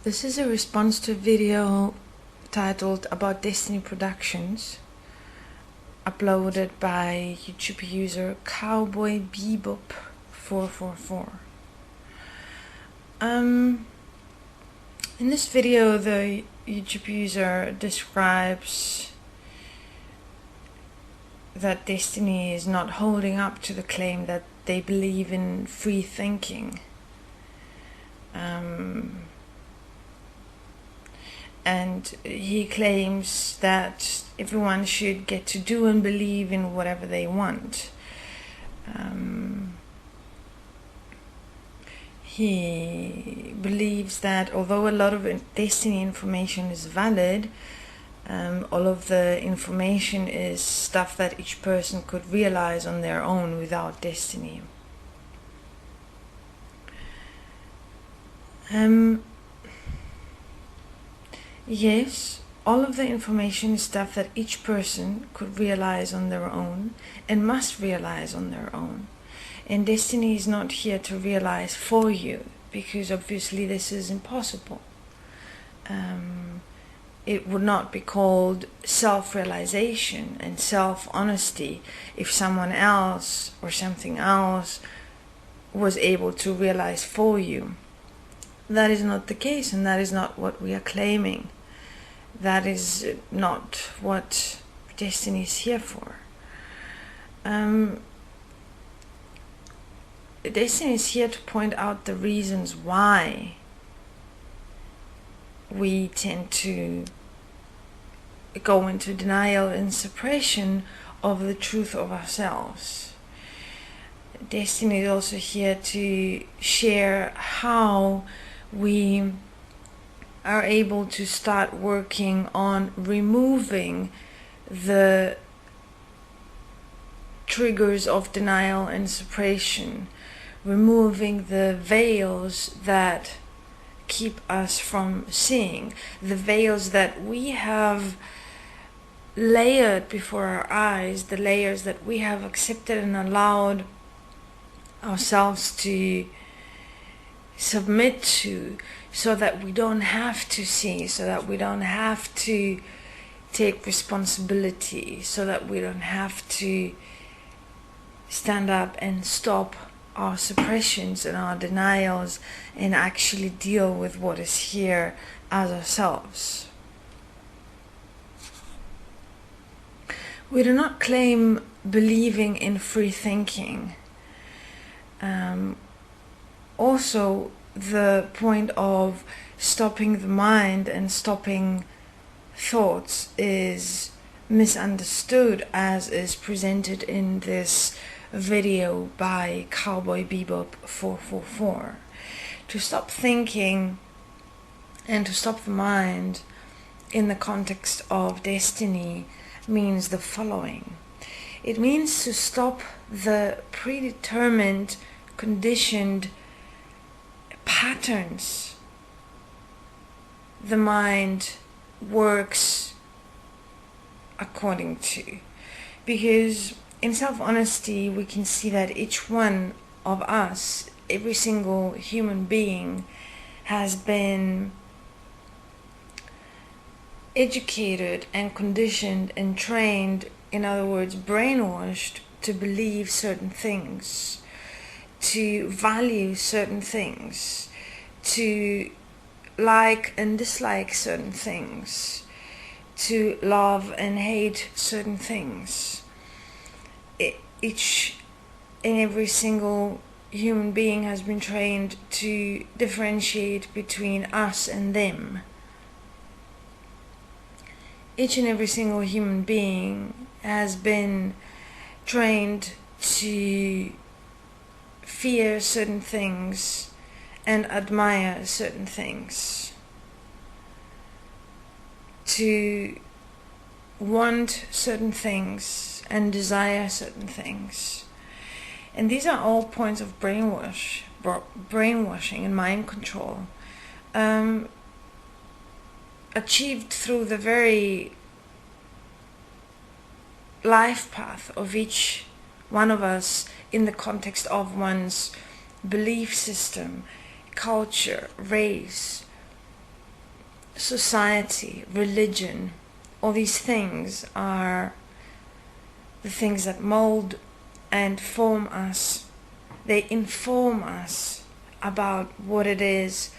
This is a response to a video titled About Destiny Productions, uploaded by YouTube user Cowboy Bebop 444. In this video, the YouTube user describes that Destiny is not holding up to the claim that they believe in free thinking. And he claims that everyone should get to do and believe in whatever they want. He believes that although a lot of destiny information is valid, all of the information is stuff that each person could realize on their own without destiny. Yes, all of the information is stuff that each person could realize on their own and must realize on their own. And destiny is not here to realize for you, because obviously this is impossible. It would not be called self-realization and self-honesty if someone else or something else was able to realize for you. That is not the case, and that is not what we are claiming. That is not what destiny is here for. Destiny is here to point out the reasons why we tend to go into denial and suppression of the truth of ourselves. Destiny is also here to share how we are able to start working on removing the triggers of denial and suppression, removing the veils that keep us from seeing, the veils that we have layered before our eyes, the layers that we have accepted and allowed ourselves to submit to, so that we don't have to see, so that we don't have to take responsibility, so that we don't have to stand up and stop our suppressions and our denials and actually deal with what is here as ourselves. We do not claim believing in free thinking. Also, the point of stopping the mind and stopping thoughts is misunderstood, as is presented in this video by Cowboy Bebop 444. To stop thinking and to stop the mind in the context of destiny means the following. It means to stop the predetermined, conditioned patterns the mind works according to. Because in self-honesty, we can see that each one of us, every single human being, has been educated and conditioned and trained, in other words, brainwashed, to believe certain things, to value certain things, to like and dislike certain things, to love and hate certain things. Each and every single human being has been trained to differentiate between us and them. Each and every single human being has been trained to fear certain things and admire certain things, to want certain things and desire certain things. And these are all points of brainwashing and mind control, achieved through the very life path of each one of us in the context of one's belief system, culture, race, society, religion, all these things are the things that mold and form us. They inform us about what it is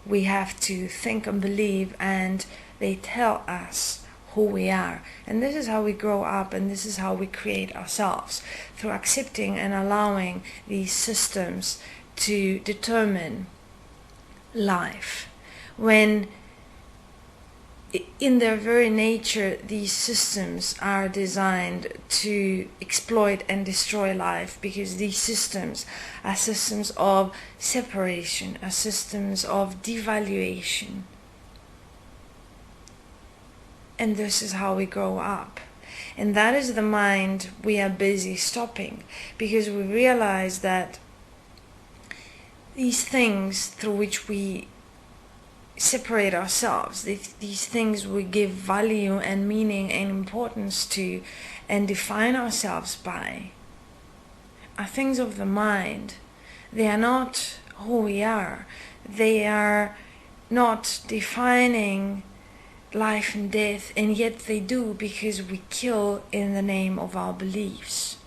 we have to think and believe, and they tell us who we are. And this is how we grow up, and this is how we create ourselves, through accepting and allowing these systems to determine life. When in their very nature, these systems are designed to exploit and destroy life, because these systems are systems of separation, are systems of devaluation. And this is how we grow up. And that is the mind we are busy stopping, because we realize that these things through which we separate ourselves, these things we give value and meaning and importance to and define ourselves by, are things of the mind. They are not who we are. They are not defining life and death, and yet they do, because we kill in the name of our beliefs.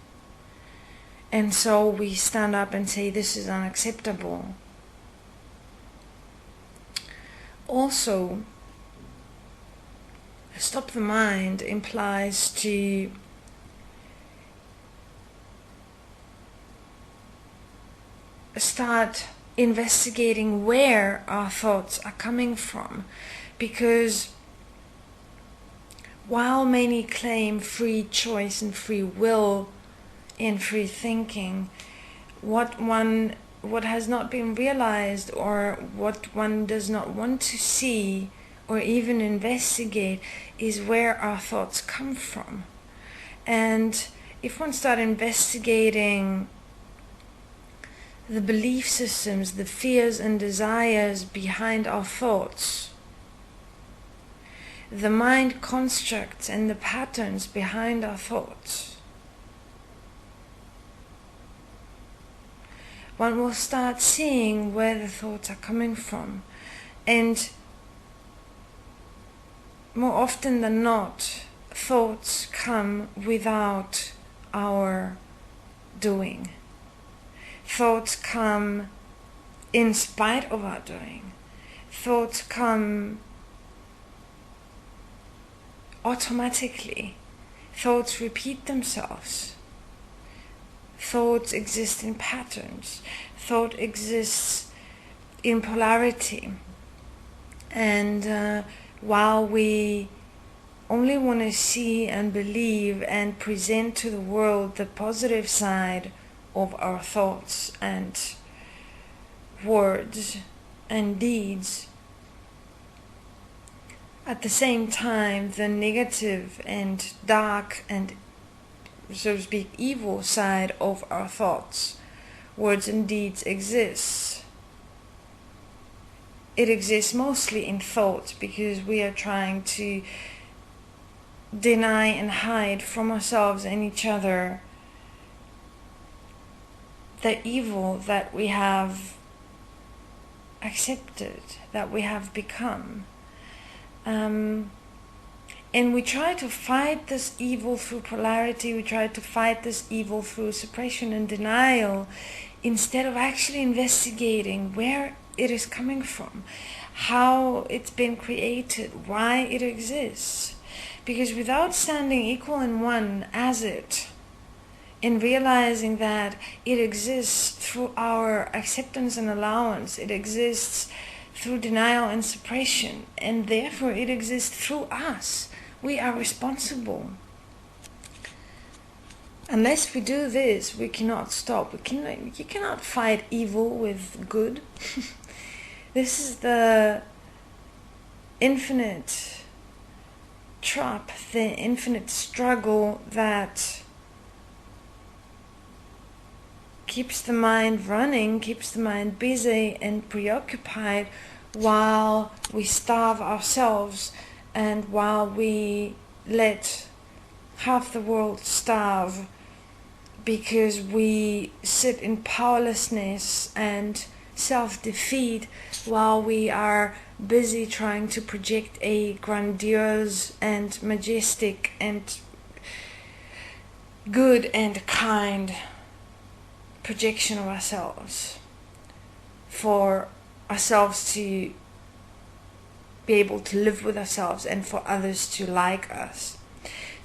And so we stand up and say, this is unacceptable. Also, stop the mind implies to start investigating where our thoughts are coming from, because while many claim free choice and free will and free thinking, what has not been realized, or what one does not want to see or even investigate, is where our thoughts come from. And if one starts investigating the belief systems, the fears and desires behind our thoughts, the mind constructs and the patterns behind our thoughts, one will start seeing where the thoughts are coming from. And more often than not, thoughts come without our doing. Thoughts come in spite of our doing. Thoughts come automatically. Thoughts repeat themselves. Thoughts exist in patterns. Thought exists in polarity. And while we only want to see and believe and present to the world the positive side of our thoughts and words and deeds, at the same time the negative and dark and, so to speak, evil side of our thoughts, words and deeds exists. It exists mostly in thought, because we are trying to deny and hide from ourselves and each other the evil that we have accepted, that we have become. And we try to fight this evil through polarity, we try to fight this evil through suppression and denial, instead of actually investigating where it is coming from, how it's been created, why it exists. Because without standing equal and one as it, and realizing that it exists through our acceptance and allowance, it exists through denial and suppression, and therefore it exists through us. We are responsible. Unless we do this, we cannot stop. You cannot fight evil with good. This is the infinite trap, the infinite struggle that keeps the mind running, keeps the mind busy and preoccupied, while we starve ourselves and while we let half the world starve, because we sit in powerlessness and self-defeat while we are busy trying to project a grandiose and majestic and good and kind projection of ourselves, for ourselves to be able to live with ourselves and for others to like us.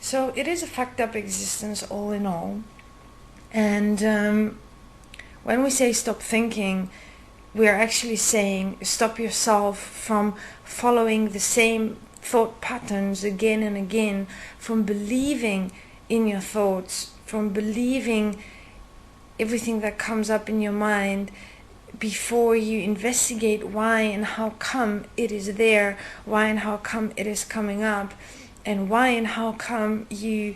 So it is a fucked up existence all in all. And when we say stop thinking, we are actually saying stop yourself from following the same thought patterns again and again, from believing in your thoughts, from believing everything that comes up in your mind before you investigate why and how come it is there, why and how come it is coming up, and why and how come you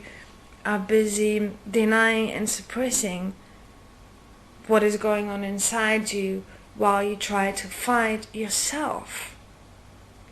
are busy denying and suppressing what is going on inside you while you try to fight yourself.